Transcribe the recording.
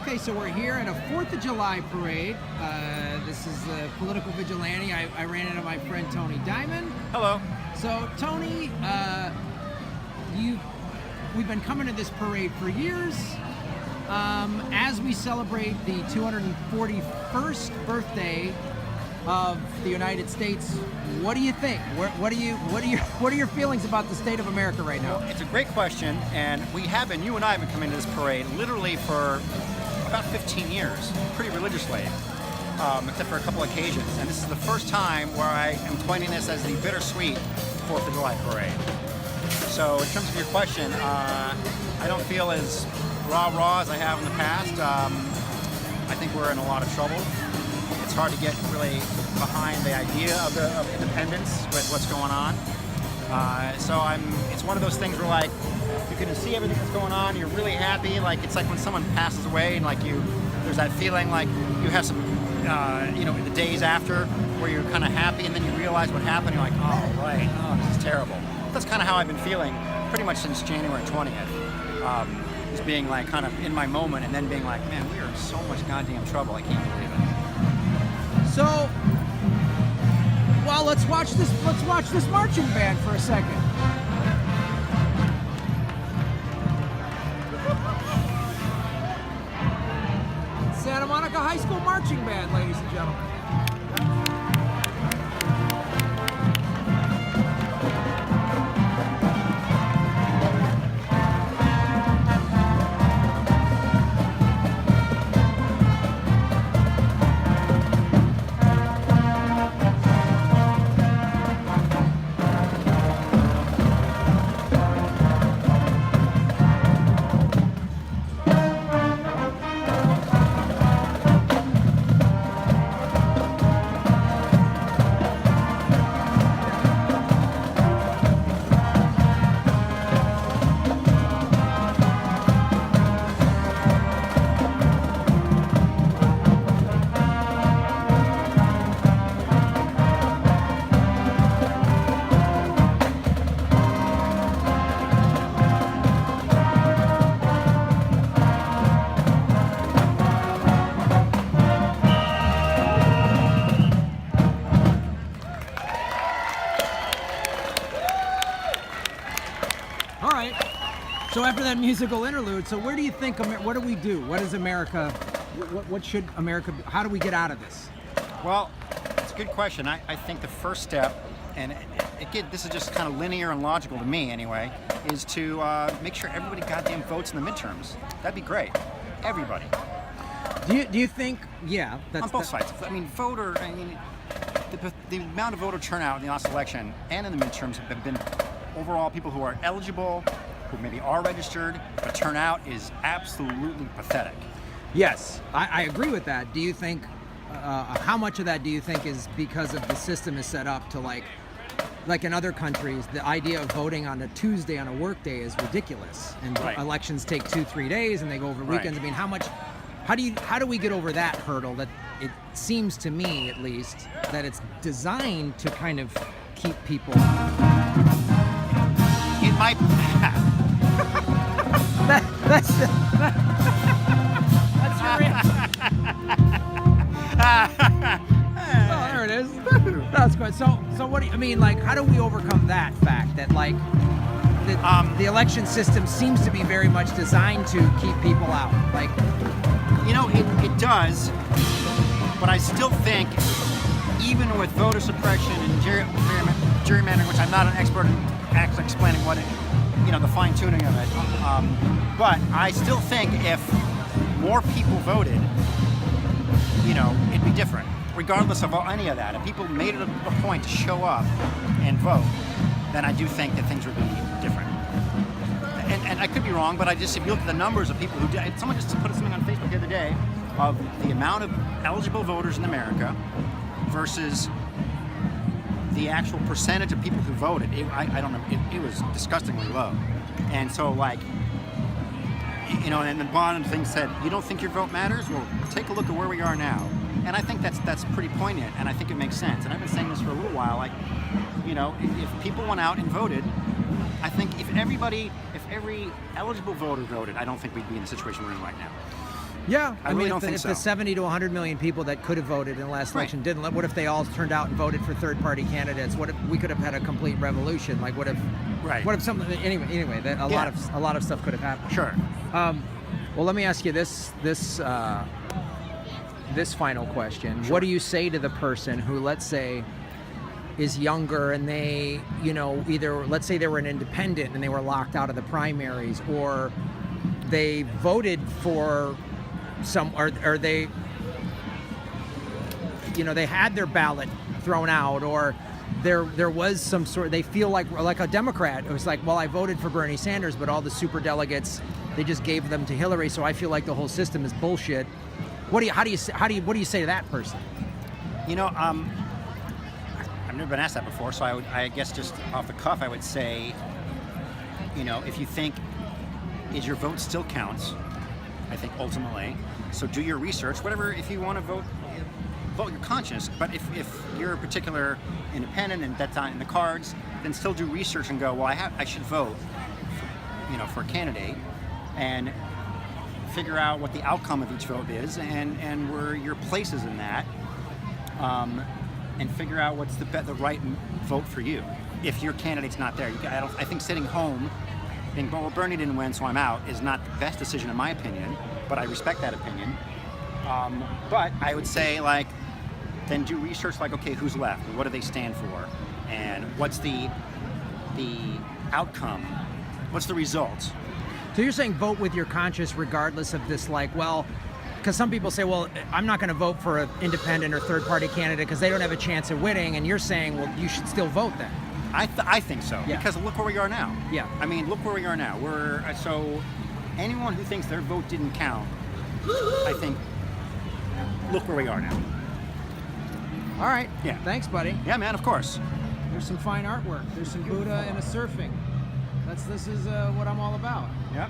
Okay, so we're here at a 4th of July parade. This is the political vigilante. I ran into my friend Tony Diamond. Hello. So Tony, we've been coming to this parade for years. As we celebrate the 241st birthday of the United States, what do you think? What are your feelings about the state of America right now? Well, it's a great question, and you and I have been coming to this parade literally for about 15 years, pretty religiously, except for a couple occasions. And this is the first time where I am coining this as the bittersweet 4th of July parade. So in terms of your question, I don't feel as rah-rah as I have in the past. I think we're in a lot of trouble. It's hard to get really behind the idea of independence with what's going on. It's one of those things where like, you can see everything that's going on, you're really happy, like it's like when someone passes away and like there's that feeling like you have some, in the days after where you're kind of happy and then you realize what happened, you're like, oh, right, oh, this is terrible. That's kind of how I've been feeling pretty much since January 20th. Just being like kind of in my moment and then being like, man, we are in so much goddamn trouble, I can't believe it. So, well, let's watch this marching band for a second. Santa Monica High School marching band, ladies and gentlemen. So after that musical interlude, so where do you think, what do we do? What is America, what should America, how do we get out of this? Well, it's a good question. I think the first step, and again, this is just kind of linear and logical to me anyway, is to make sure everybody goddamn votes in the midterms. That'd be great. Everybody. Do you think, yeah. On both sides. I mean, the amount of voter turnout in the last election and in the midterms have been overall people who are eligible, who maybe are registered, but turnout is absolutely pathetic. Yes, I agree with that. Do you think, how much of that do you think is because of the system is set up to like in other countries, the idea of voting on a Tuesday on a work day is ridiculous, and right. Elections take 2-3 days and they go over weekends. Right. I mean, how do we get over that hurdle? That it seems to me, at least, that it's designed to kind of keep people. It might. That's oh, there it is. That's good. So what do you, I mean, like, how do we overcome that fact that, like, the election system seems to be very much designed to keep people out? Like, it does, but I still think, even with voter suppression and gerrymandering, which I'm not an expert in actually explaining what it, the fine-tuning of it, but I still think if more people voted, it'd be different, regardless of any of that. If people made it a point to show up and vote, then I do think that things would be different. And I could be wrong, but if you look at the numbers of people who did, someone just put something on Facebook the other day of the amount of eligible voters in America versus the actual percentage of people who voted, I don't know, it was disgustingly low. And so, and the bottom thing said, you don't think your vote matters? Well, take a look at where we are now. And I think that's pretty poignant, and I think it makes sense. And I've been saying this for a little while, if people went out and voted, I think if every eligible voter voted, I don't think we'd be in the situation we're in right now. Yeah, I really mean, don't if, think if so. the 70 to 100 million people that could have voted in the last Right. election didn't, what if they all turned out and voted for third-party candidates? What if we could have had a complete revolution? Like, what if? Right. What if something? Anyway, that a lot of stuff could have happened. Sure. Well, let me ask you this final question. What do you say to the person who, let's say, is younger and they, either, let's say they were an independent and they were locked out of the primaries, or they voted for or they, they had their ballot thrown out, or there was some sort, they feel like a Democrat. It was like, well, I voted for Bernie Sanders, but all the super delegates, they just gave them to Hillary, so I feel like the whole system is bullshit. What do you say to that person? I've never been asked that before, so I guess just off the cuff, I would say, if you think, is your vote still counts, I think ultimately, so do your research, whatever, if you want to vote your conscience, but if you're a particular independent and that's not in the cards, then still do research and go, well, I should vote for a candidate, and figure out what the outcome of each vote is and where your place is in that, and figure out what's the right vote for you. If your candidate's not there, I think sitting home, being, well, Bernie didn't win, so I'm out, is not the best decision in my opinion, but I respect that opinion. But I would say, then do research, okay, who's left? What do they stand for? And what's the outcome? What's the result? So you're saying vote with your conscience regardless of this, because some people say, well, I'm not going to vote for an independent or third-party candidate because they don't have a chance of winning, and you're saying, well, you should still vote then. I think so, Yeah. Because look where we are now. Yeah. I mean, look where we are now. So anyone who thinks their vote didn't count, I think, look where we are now. All right. Yeah. Thanks, buddy. Yeah, man, of course. There's some fine artwork. There's some Buddha and a surfing. This is what I'm all about. Yep.